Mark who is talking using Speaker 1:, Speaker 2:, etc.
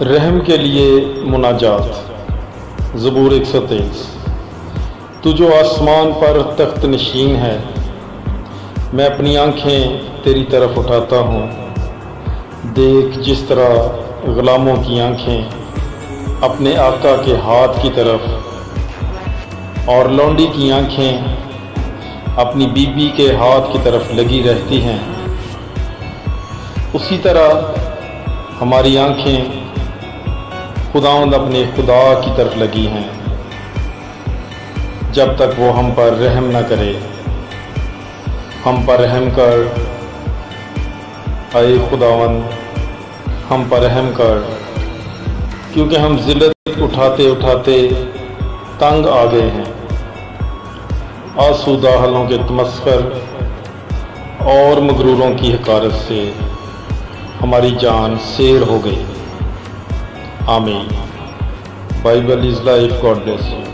Speaker 1: रहम के लिए मुनाजात। ज़बूर 123। तू जो आसमान पर तख्त नशीन है, मैं अपनी आँखें तेरी तरफ उठाता हूँ। देख जिस तरह ग़ुलामों की आँखें अपने आका के हाथ की तरफ और लौंडी की आँखें अपनी बीबी के हाथ की तरफ लगी रहती हैं, उसी तरह हमारी आँखें खुदावंद अपने खुदा की तरफ लगी हैं, जब तक वो हम पर रहम न करे। हम पर रहम कर, आए खुदावंद, हम पर रहम कर, क्योंकि हम ज़िल्लत उठाते उठाते तंग आ गए हैं। आसूदा हलों के तमस्कर और मगरूरों की हकारत से हमारी जान सेर हो गई। आमीन। Bible is life. God bless you.